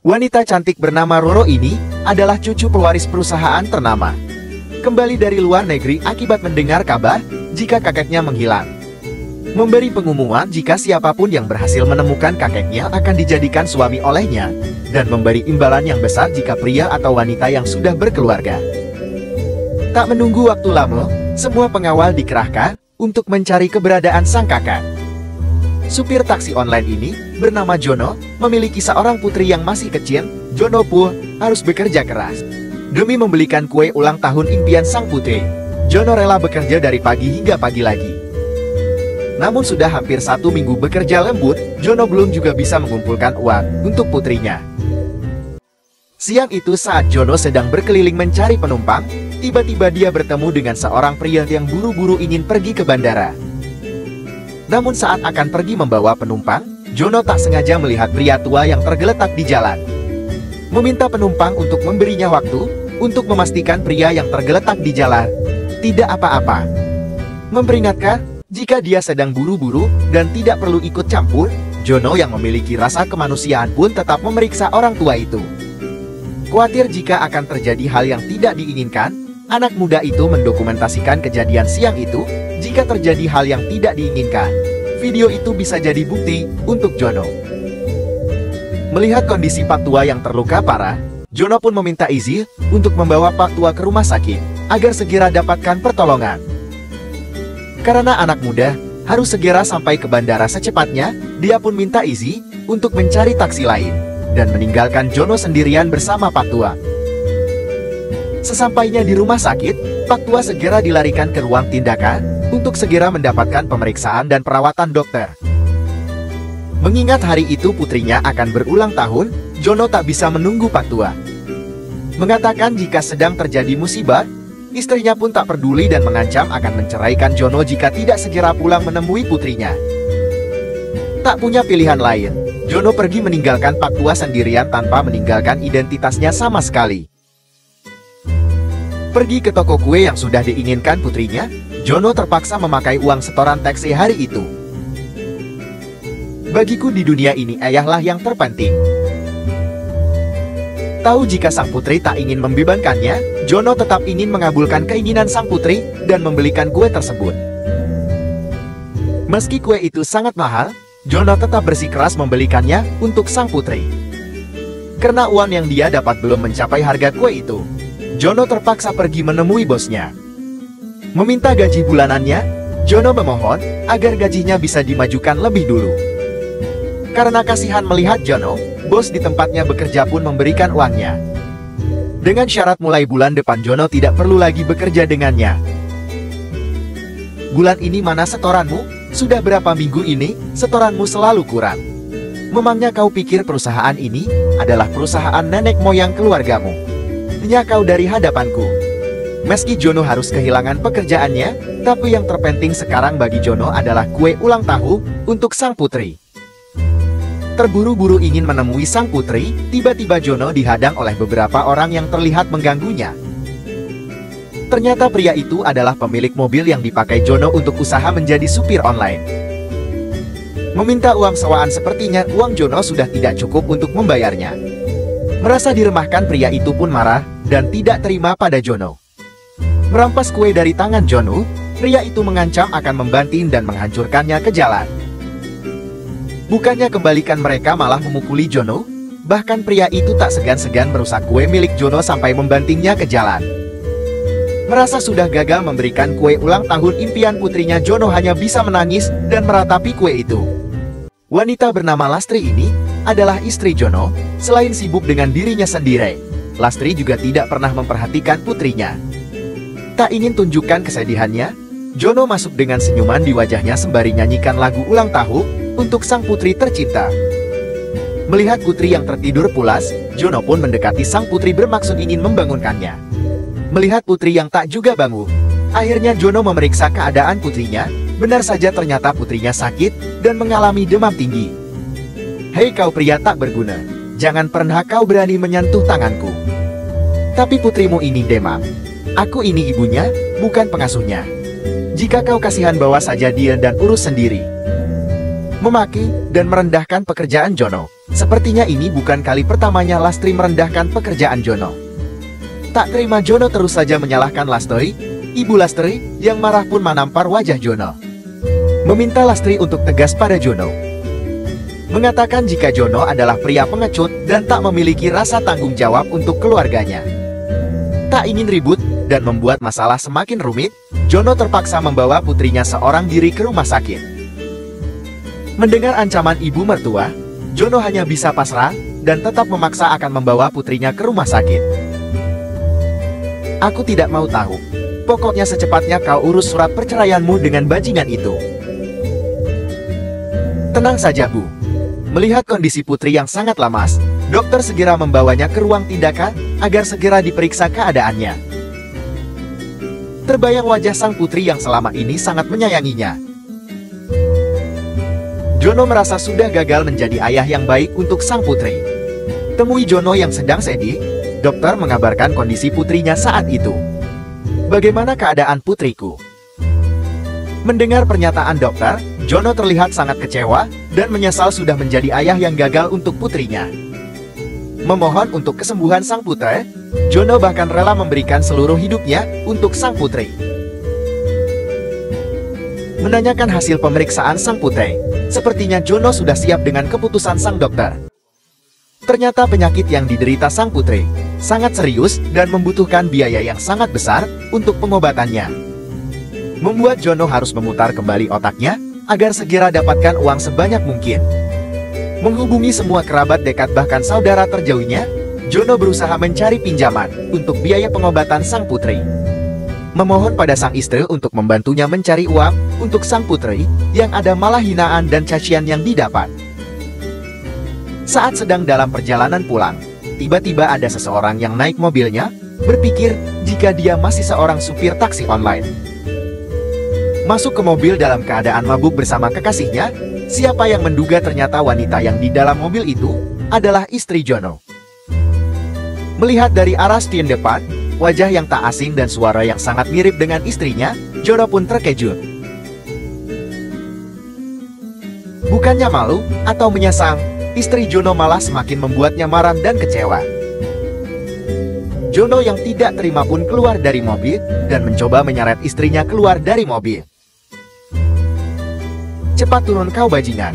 Wanita cantik bernama Roro ini adalah cucu pewaris perusahaan ternama. Kembali dari luar negeri akibat mendengar kabar jika kakeknya menghilang. Memberi pengumuman jika siapapun yang berhasil menemukan kakeknya akan dijadikan suami olehnya, dan memberi imbalan yang besar jika pria atau wanita yang sudah berkeluarga. Tak menunggu waktu lama, semua pengawal dikerahkan untuk mencari keberadaan sang kakak. Supir taksi online ini bernama Jono memiliki seorang putri yang masih kecil. Jono pun harus bekerja keras demi membelikan kue ulang tahun impian sang putri. Jono rela bekerja dari pagi hingga pagi lagi. Namun sudah hampir 1 minggu bekerja lembut, Jono belum juga bisa mengumpulkan uang untuk putrinya. Siang itu saat Jono sedang berkeliling mencari penumpang, tiba-tiba dia bertemu dengan seorang pria yang buru-buru ingin pergi ke bandara. Namun saat akan pergi membawa penumpang, Jono tak sengaja melihat pria tua yang tergeletak di jalan. Meminta penumpang untuk memberinya waktu untuk memastikan pria yang tergeletak di jalan tidak apa-apa. Memperingatkan jika dia sedang buru-buru dan tidak perlu ikut campur, Jono yang memiliki rasa kemanusiaan pun tetap memeriksa orang tua itu. Khawatir jika akan terjadi hal yang tidak diinginkan, anak muda itu mendokumentasikan kejadian siang itu. Jika terjadi hal yang tidak diinginkan, video itu bisa jadi bukti untuk Jono. Melihat kondisi Pak Tua yang terluka parah, Jono pun meminta izin untuk membawa Pak Tua ke rumah sakit agar segera dapatkan pertolongan. Karena anak muda harus segera sampai ke bandara secepatnya, dia pun minta izin untuk mencari taksi lain dan meninggalkan Jono sendirian bersama Pak Tua. Sesampainya di rumah sakit, Pak Tua segera dilarikan ke ruang tindakan untuk segera mendapatkan pemeriksaan dan perawatan dokter. Mengingat hari itu putrinya akan berulang tahun, Jono tak bisa menunggu Pak Tua. Mengatakan jika sedang terjadi musibah, istrinya pun tak peduli dan mengancam akan menceraikan Jono jika tidak segera pulang menemui putrinya. Tak punya pilihan lain, Jono pergi meninggalkan Pak Tua sendirian tanpa meninggalkan identitasnya sama sekali. Pergi ke toko kue yang sudah diinginkan putrinya, Jono terpaksa memakai uang setoran taksi hari itu. Bagiku di dunia ini ayahlah yang terpenting. Tahu jika sang putri tak ingin membebankannya, Jono tetap ingin mengabulkan keinginan sang putri dan membelikan kue tersebut. Meski kue itu sangat mahal, Jono tetap bersikeras membelikannya untuk sang putri. Karena uang yang dia dapat belum mencapai harga kue itu, Jono terpaksa pergi menemui bosnya. Meminta gaji bulanannya, Jono memohon agar gajinya bisa dimajukan lebih dulu. Karena kasihan melihat Jono, bos di tempatnya bekerja pun memberikan uangnya. Dengan syarat mulai bulan depan Jono tidak perlu lagi bekerja dengannya. Bulan ini mana setoranmu? Sudah berapa minggu ini, setoranmu selalu kurang. Memangnya kau pikir perusahaan ini adalah perusahaan nenek moyang keluargamu? Hanya kau dari hadapanku. Meski Jono harus kehilangan pekerjaannya, tapi yang terpenting sekarang bagi Jono adalah kue ulang tahun untuk sang putri. Terburu-buru ingin menemui sang putri, tiba-tiba Jono dihadang oleh beberapa orang yang terlihat mengganggunya. Ternyata pria itu adalah pemilik mobil yang dipakai Jono untuk usaha menjadi supir online. Meminta uang sewaan sepertinya uang Jono sudah tidak cukup untuk membayarnya. Merasa diremahkan, pria itu pun marah dan tidak terima pada Jono. Merampas kue dari tangan Jono, pria itu mengancam akan membanting dan menghancurkannya ke jalan. Bukannya kembalikan mereka malah memukuli Jono, bahkan pria itu tak segan-segan merusak kue milik Jono sampai membantingnya ke jalan. Merasa sudah gagal memberikan kue ulang tahun impian putrinya, Jono hanya bisa menangis dan meratapi kue itu. Wanita bernama Lastri ini adalah istri Jono. Selain sibuk dengan dirinya sendiri, Lastri juga tidak pernah memperhatikan putrinya. Tak ingin tunjukkan kesedihannya, Jono masuk dengan senyuman di wajahnya sembari nyanyikan lagu ulang tahun untuk sang putri tercinta. Melihat putri yang tertidur pulas, Jono pun mendekati sang putri bermaksud ingin membangunkannya. Melihat putri yang tak juga bangun, akhirnya Jono memeriksa keadaan putrinya. Benar saja ternyata putrinya sakit dan mengalami demam tinggi. Hei kau pria tak berguna, jangan pernah kau berani menyentuh tanganku. Tapi putrimu ini demam. Aku ini ibunya, bukan pengasuhnya. Jika kau kasihan bawa saja dia dan urus sendiri. Memaki dan merendahkan pekerjaan Jono, Sepertinya ini bukan kali pertamanya Lastri merendahkan pekerjaan Jono. Tak terima, Jono terus saja menyalahkan Lastri. Ibu Lastri yang marah pun menampar wajah Jono, meminta Lastri untuk tegas pada Jono, mengatakan jika Jono adalah pria pengecut dan tak memiliki rasa tanggung jawab untuk keluarganya. Tak ingin ribut dan membuat masalah semakin rumit, Jono terpaksa membawa putrinya seorang diri ke rumah sakit. Mendengar ancaman ibu mertua, Jono hanya bisa pasrah dan tetap memaksa akan membawa putrinya ke rumah sakit. Aku tidak mau tahu. Pokoknya secepatnya kau urus surat perceraianmu dengan bajingan itu. Tenang saja, Bu. Melihat kondisi putri yang sangat lemas, dokter segera membawanya ke ruang tindakan agar segera diperiksa keadaannya. Terbayang wajah sang putri yang selama ini sangat menyayanginya. Jono merasa sudah gagal menjadi ayah yang baik untuk sang putri. Temui Jono yang sedang sedih, dokter mengabarkan kondisi putrinya saat itu. Bagaimana keadaan putriku? Mendengar pernyataan dokter, Jono terlihat sangat kecewa dan menyesal sudah menjadi ayah yang gagal untuk putrinya. Memohon untuk kesembuhan sang putri, Jono bahkan rela memberikan seluruh hidupnya untuk sang putri. Menanyakan hasil pemeriksaan sang putri, sepertinya Jono sudah siap dengan keputusan sang dokter. Ternyata penyakit yang diderita sang putri sangat serius dan membutuhkan biaya yang sangat besar untuk pengobatannya. Membuat Jono harus memutar kembali otaknya agar segera dapatkan uang sebanyak mungkin. Menghubungi semua kerabat dekat bahkan saudara terjauhnya, Jono berusaha mencari pinjaman untuk biaya pengobatan sang putri. Memohon pada sang istri untuk membantunya mencari uang untuk sang putri, yang ada malah hinaan dan cacian yang didapat. Saat sedang dalam perjalanan pulang, tiba-tiba ada seseorang yang naik mobilnya, berpikir jika dia masih seorang supir taksi online. Masuk ke mobil dalam keadaan mabuk bersama kekasihnya, siapa yang menduga ternyata wanita yang di dalam mobil itu adalah istri Jono. Melihat dari arah spion depan, wajah yang tak asing dan suara yang sangat mirip dengan istrinya, Jono pun terkejut. Bukannya malu atau menyesal, istri Jono malah semakin membuatnya marah dan kecewa. Jono yang tidak terima pun keluar dari mobil dan mencoba menyeret istrinya keluar dari mobil. Cepat turun kau bajingan.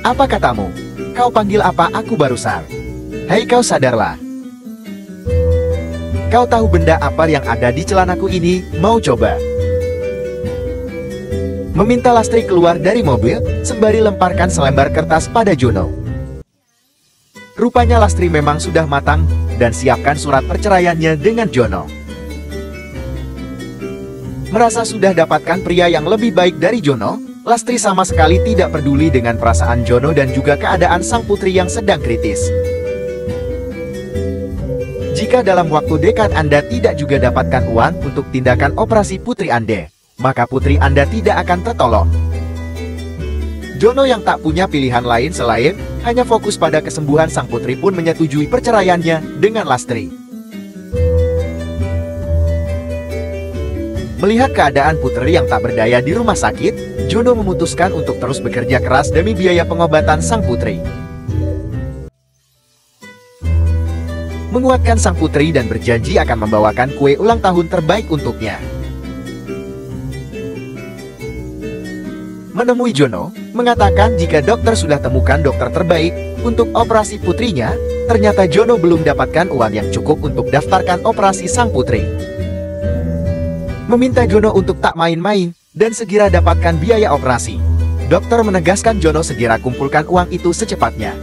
Apa katamu? Kau panggil apa aku barusan? Hei kau sadarlah. Kau tahu benda apa yang ada di celanaku ini? Mau coba? Meminta Lastri keluar dari mobil, sembari lemparkan selembar kertas pada Jono. Rupanya Lastri memang sudah matang, dan siapkan surat perceraiannya dengan Jono. Merasa sudah dapatkan pria yang lebih baik dari Jono, Lastri sama sekali tidak peduli dengan perasaan Jono dan juga keadaan sang putri yang sedang kritis. Jika dalam waktu dekat Anda tidak juga dapatkan uang untuk tindakan operasi putri Anda, maka putri Anda tidak akan tertolong. Jono yang tak punya pilihan lain selain hanya fokus pada kesembuhan sang putri pun menyetujui perceraiannya dengan Lastri. Melihat keadaan putri yang tak berdaya di rumah sakit, Jono memutuskan untuk terus bekerja keras demi biaya pengobatan sang putri. Menguatkan sang putri dan berjanji akan membawakan kue ulang tahun terbaik untuknya. Menemui Jono, mengatakan jika dokter sudah temukan dokter terbaik untuk operasi putrinya, ternyata Jono belum dapatkan uang yang cukup untuk daftarkan operasi sang putri. Meminta Jono untuk tak main-main dan segera dapatkan biaya operasi. Dokter menegaskan Jono segera kumpulkan uang itu secepatnya.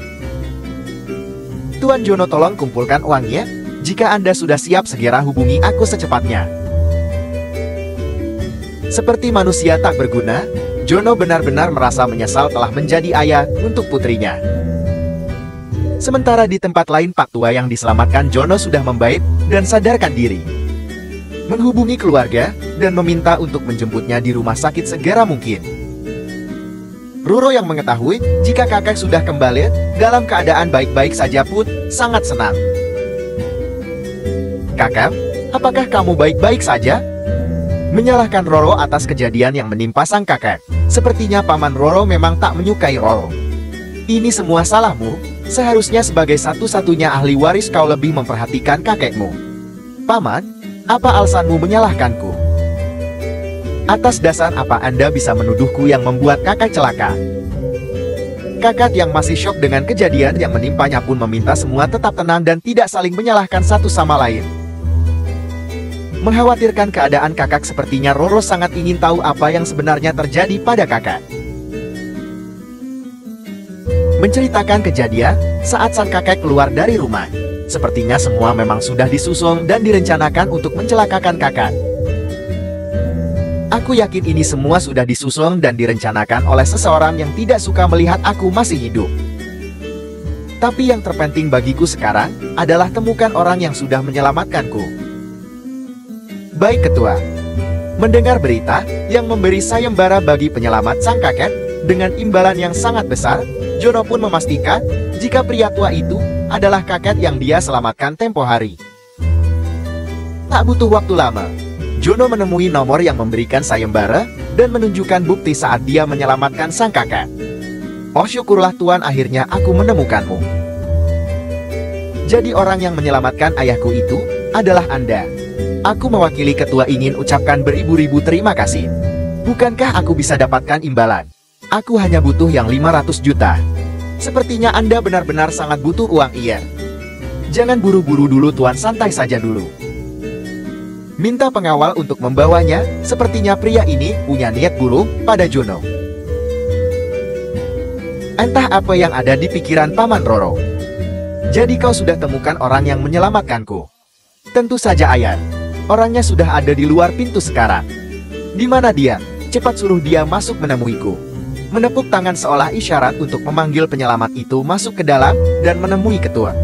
Tuan Jono, tolong kumpulkan uangnya. Jika Anda sudah siap, segera hubungi aku secepatnya. Seperti manusia tak berguna, Jono benar-benar merasa menyesal telah menjadi ayah untuk putrinya. Sementara di tempat lain, Pak Tua yang diselamatkan Jono sudah membaik dan sadarkan diri. Menghubungi keluarga dan meminta untuk menjemputnya di rumah sakit segera mungkin. Roro yang mengetahui jika kakek sudah kembali dalam keadaan baik-baik saja pun sangat senang. Kakak, apakah kamu baik-baik saja? Menyalahkan Roro atas kejadian yang menimpa sang kakek. Sepertinya paman Roro memang tak menyukai Roro. Ini semua salahmu. Seharusnya sebagai satu-satunya ahli waris kau lebih memperhatikan kakekmu. Paman, apa alasanmu menyalahkanku? Atas dasar apa Anda bisa menuduhku yang membuat kakak celaka? Kakak yang masih syok dengan kejadian yang menimpanya pun meminta semua tetap tenang dan tidak saling menyalahkan satu sama lain. Mengkhawatirkan keadaan kakak, sepertinya Roro sangat ingin tahu apa yang sebenarnya terjadi pada kakak. Menceritakan kejadian saat sang kakek keluar dari rumah. Sepertinya semua memang sudah disusun dan direncanakan untuk mencelakakan kakak. Aku yakin ini semua sudah disusun dan direncanakan oleh seseorang yang tidak suka melihat aku masih hidup. Tapi yang terpenting bagiku sekarang adalah temukan orang yang sudah menyelamatkanku. Baik Ketua. Mendengar berita yang memberi sayembara bagi penyelamat sang kakek dengan imbalan yang sangat besar, Jono pun memastikan jika pria tua itu adalah kakek yang dia selamatkan tempo hari. Tak butuh waktu lama, Jono menemui nomor yang memberikan sayembara dan menunjukkan bukti saat dia menyelamatkan sang kakek. Oh syukurlah Tuan, akhirnya aku menemukanmu. Jadi orang yang menyelamatkan ayahku itu adalah Anda. Aku mewakili ketua ingin ucapkan beribu-ribu terima kasih. Bukankah aku bisa dapatkan imbalan? Aku hanya butuh yang 500 juta. Sepertinya Anda benar-benar sangat butuh uang. Iya. Jangan buru-buru dulu Tuan, santai saja dulu. Minta pengawal untuk membawanya. Sepertinya pria ini punya niat buruk pada Jono. Entah apa yang ada di pikiran Paman Roro. Jadi kau sudah temukan orang yang menyelamatkanku? Tentu saja Ayah. Orangnya sudah ada di luar pintu sekarang. Di mana dia? Cepat suruh dia masuk menemuiku. Menepuk tangan seolah isyarat untuk memanggil penyelamat itu masuk ke dalam dan menemui ketua.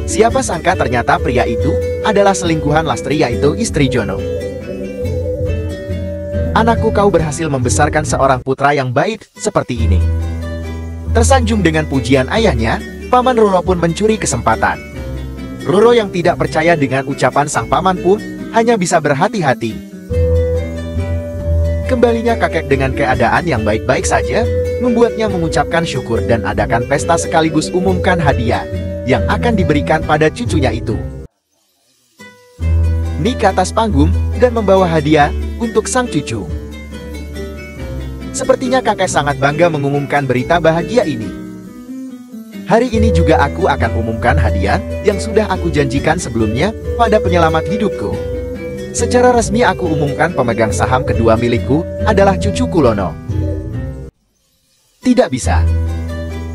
Siapa sangka ternyata pria itu adalah selingkuhan Lastri, yaitu istri Jono. Anakku, kau berhasil membesarkan seorang putra yang baik seperti ini. Tersanjung dengan pujian ayahnya, Paman Roro pun mencuri kesempatan. Roro yang tidak percaya dengan ucapan sang paman pun hanya bisa berhati-hati. Kembalinya kakek dengan keadaan yang baik-baik saja, membuatnya mengucapkan syukur dan adakan pesta sekaligus umumkan hadiah yang akan diberikan pada cucunya itu. Nik ke atas panggung dan membawa hadiah untuk sang cucu. Sepertinya kakek sangat bangga mengumumkan berita bahagia ini. Hari ini juga aku akan umumkan hadiah yang sudah aku janjikan sebelumnya pada penyelamat hidupku. Secara resmi aku umumkan pemegang saham kedua milikku adalah cucuku Lono. Tidak bisa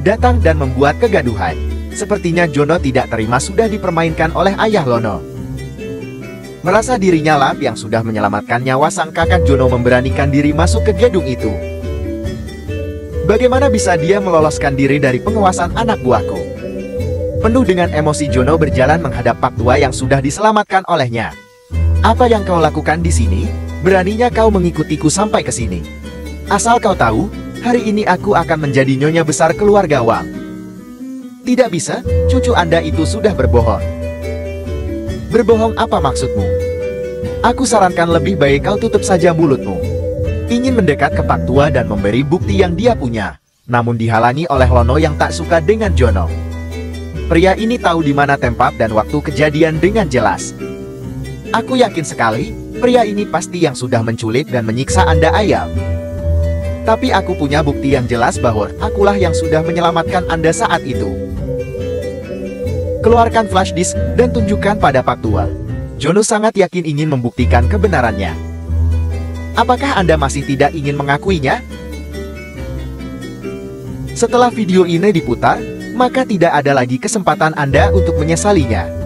datang dan membuat kegaduhan. Sepertinya Jono tidak terima sudah dipermainkan oleh ayah Lono. Merasa dirinya lah yang sudah menyelamatkan nyawa sang kakak, Jono memberanikan diri masuk ke gedung itu. Bagaimana bisa dia meloloskan diri dari penguasaan anak buahku? Penuh dengan emosi, Jono berjalan menghadap Pak Tua yang sudah diselamatkan olehnya. Apa yang kau lakukan di sini? Beraninya kau mengikutiku sampai ke sini. Asal kau tahu, hari ini aku akan menjadi nyonya besar keluarga Wang. Tidak bisa, cucu Anda itu sudah berbohong. Berbohong apa maksudmu? Aku sarankan lebih baik kau tutup saja mulutmu. Ingin mendekat ke Pak Tua dan memberi bukti yang dia punya, namun dihalangi oleh Lono yang tak suka dengan Jono. Pria ini tahu di mana tempat dan waktu kejadian dengan jelas. Aku yakin sekali, pria ini pasti yang sudah menculik dan menyiksa Anda ayam. Tapi aku punya bukti yang jelas bahwa akulah yang sudah menyelamatkan Anda saat itu. Keluarkan flash disk dan tunjukkan pada Pak Tua. Jono sangat yakin ingin membuktikan kebenarannya. Apakah Anda masih tidak ingin mengakuinya? Setelah video ini diputar, maka tidak ada lagi kesempatan Anda untuk menyesalinya.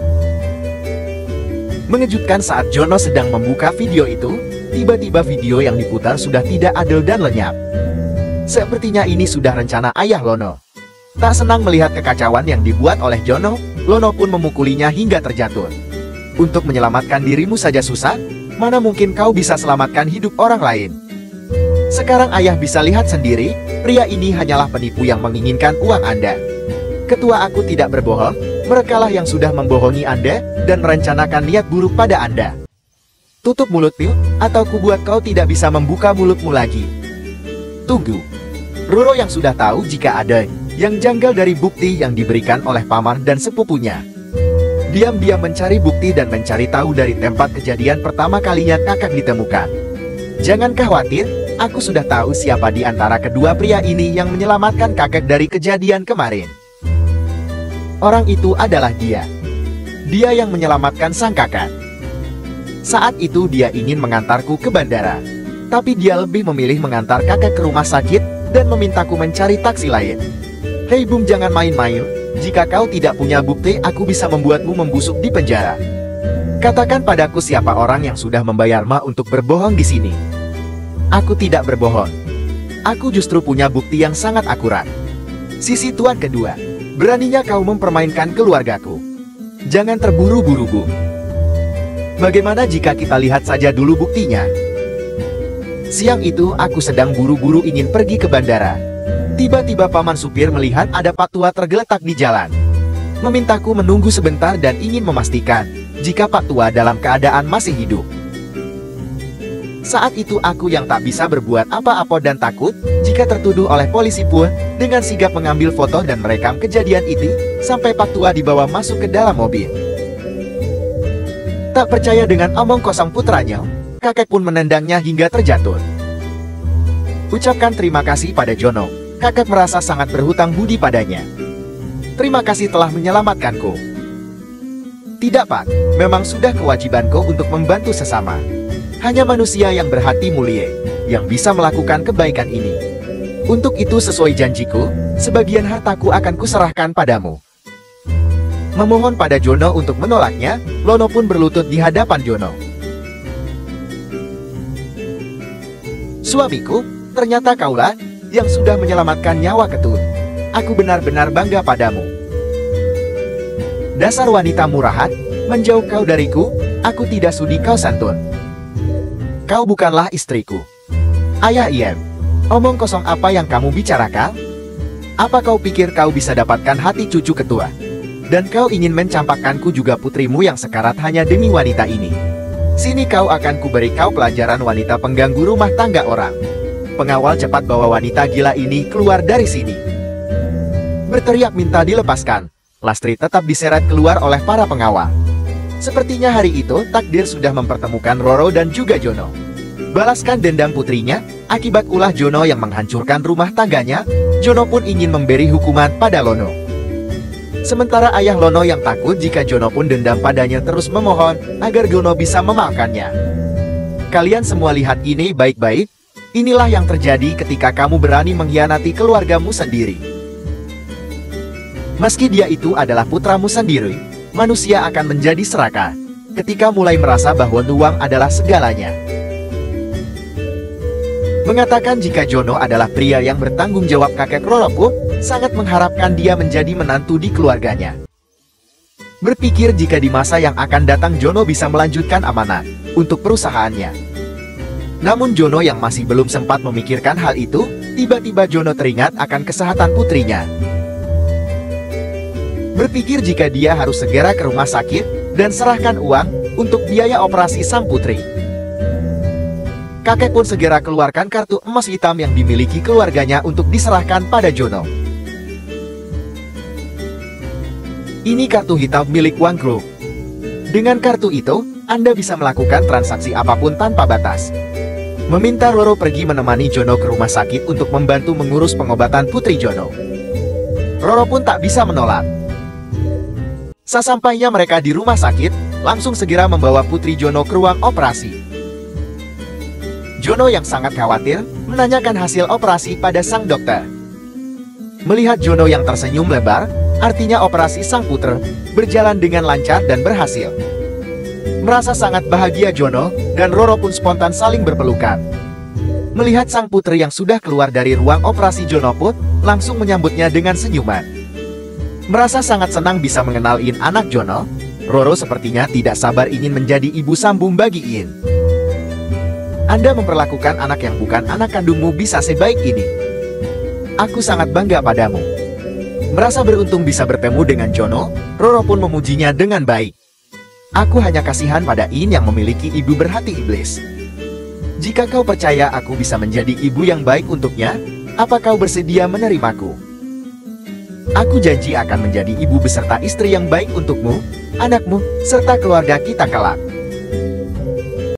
Mengejutkan, saat Jono sedang membuka video itu, tiba-tiba video yang diputar sudah tidak adil dan lenyap. Sepertinya ini sudah rencana ayah Lono. Tak senang melihat kekacauan yang dibuat oleh Jono, Lono pun memukulinya hingga terjatuh. Untuk menyelamatkan dirimu saja susah, mana mungkin kau bisa selamatkan hidup orang lain? Sekarang ayah bisa lihat sendiri, pria ini hanyalah penipu yang menginginkan uang Anda. Ketua, aku tidak berbohong, merekalah yang sudah membohongi Anda dan merencanakan niat buruk pada Anda. Tutup mulutmu, atau kubuat kau tidak bisa membuka mulutmu lagi. Tunggu. Roro yang sudah tahu jika ada yang janggal dari bukti yang diberikan oleh paman dan sepupunya. Diam-diam mencari bukti dan mencari tahu dari tempat kejadian pertama kalinya kakak ditemukan. Jangan khawatir, aku sudah tahu siapa di antara kedua pria ini yang menyelamatkan kakek dari kejadian kemarin. Orang itu adalah dia. Dia yang menyelamatkan sang kakak. Saat itu dia ingin mengantarku ke bandara. Tapi dia lebih memilih mengantar kakek ke rumah sakit dan memintaku mencari taksi lain. Hei Bung, jangan main-main. Jika kau tidak punya bukti, aku bisa membuatmu membusuk di penjara. Katakan padaku siapa orang yang sudah membayarmu untuk berbohong di sini. Aku tidak berbohong. Aku justru punya bukti yang sangat akurat. Sisi tuan kedua, beraninya kau mempermainkan keluargaku. Jangan terburu-buru, Bung. Bagaimana jika kita lihat saja dulu buktinya? Siang itu aku sedang buru-buru ingin pergi ke bandara. Tiba-tiba paman supir melihat ada Pak Tua tergeletak di jalan. Memintaku menunggu sebentar dan ingin memastikan jika Pak Tua dalam keadaan masih hidup. Saat itu aku yang tak bisa berbuat apa-apa dan takut jika tertuduh oleh polisi pun dengan sigap mengambil foto dan merekam kejadian itu sampai Pak Tua dibawa masuk ke dalam mobil. Tak percaya dengan omong kosong putranya, kakek pun menendangnya hingga terjatuh. Ucapkan terima kasih pada Jono. Kakek merasa sangat berhutang budi padanya. Terima kasih telah menyelamatkanku. Tidak, Pak. Memang sudah kewajibanku untuk membantu sesama. Hanya manusia yang berhati mulia yang bisa melakukan kebaikan ini. Untuk itu sesuai janjiku, sebagian hartaku akan kuserahkan padamu. Memohon pada Jono untuk menolaknya, Lono pun berlutut di hadapan Jono. Suamiku, ternyata kaulah yang sudah menyelamatkan nyawa Ketun. Aku benar-benar bangga padamu. Dasar wanita murahan, menjauh kau dariku, aku tidak sudi kau santun. Kau bukanlah istriku. Ayah Iem, omong kosong apa yang kamu bicarakan? Apa kau pikir kau bisa dapatkan hati cucu ketua? Dan kau ingin mencampakkanku juga putrimu yang sekarat hanya demi wanita ini. Sini kau akan kuberi kau pelajaran wanita pengganggu rumah tangga orang. Pengawal cepat bawa wanita gila ini keluar dari sini. Berteriak minta dilepaskan. Lastri tetap diseret keluar oleh para pengawal. Sepertinya hari itu takdir sudah mempertemukan Roro dan juga Jono. Balaskan dendam putrinya, akibat ulah Jono yang menghancurkan rumah tangganya, Jono pun ingin memberi hukuman pada Lono. Sementara ayah Lono yang takut jika Jono pun dendam padanya terus memohon agar Jono bisa memaafkannya. Kalian semua lihat ini baik-baik. Inilah yang terjadi ketika kamu berani mengkhianati keluargamu sendiri. Meski dia itu adalah putramu sendiri, manusia akan menjadi serakah ketika mulai merasa bahwa uang adalah segalanya. Mengatakan jika Jono adalah pria yang bertanggung jawab, kakek Roro pun sangat mengharapkan dia menjadi menantu di keluarganya. Berpikir jika di masa yang akan datang Jono bisa melanjutkan amanat untuk perusahaannya. Namun Jono yang masih belum sempat memikirkan hal itu, tiba-tiba Jono teringat akan kesehatan putrinya. Berpikir jika dia harus segera ke rumah sakit dan serahkan uang untuk biaya operasi sang putri. Kakek pun segera keluarkan kartu emas hitam yang dimiliki keluarganya untuk diserahkan pada Jono. Ini kartu hitam milik Wang Group. Dengan kartu itu, Anda bisa melakukan transaksi apapun tanpa batas. Meminta Roro pergi menemani Jono ke rumah sakit untuk membantu mengurus pengobatan putri Jono. Roro pun tak bisa menolak. Sesampainya mereka di rumah sakit, langsung segera membawa putri Jono ke ruang operasi. Jono yang sangat khawatir, menanyakan hasil operasi pada sang dokter. Melihat Jono yang tersenyum lebar, artinya operasi sang putra berjalan dengan lancar dan berhasil. Merasa sangat bahagia Jono dan Roro pun spontan saling berpelukan. Melihat sang putri yang sudah keluar dari ruang operasi, Jono pun langsung menyambutnya dengan senyuman. Merasa sangat senang bisa mengenalin anak Jono, Roro sepertinya tidak sabar ingin menjadi ibu sambung bagi In. Anda memperlakukan anak yang bukan anak kandungmu bisa sebaik ini. Aku sangat bangga padamu. Merasa beruntung bisa bertemu dengan Jono, Roro pun memujinya dengan baik. Aku hanya kasihan pada In yang memiliki ibu berhati iblis. Jika kau percaya aku bisa menjadi ibu yang baik untuknya, Apa kau bersedia menerimaku? Aku janji akan menjadi ibu beserta istri yang baik untukmu, anakmu, serta keluarga kita kelak.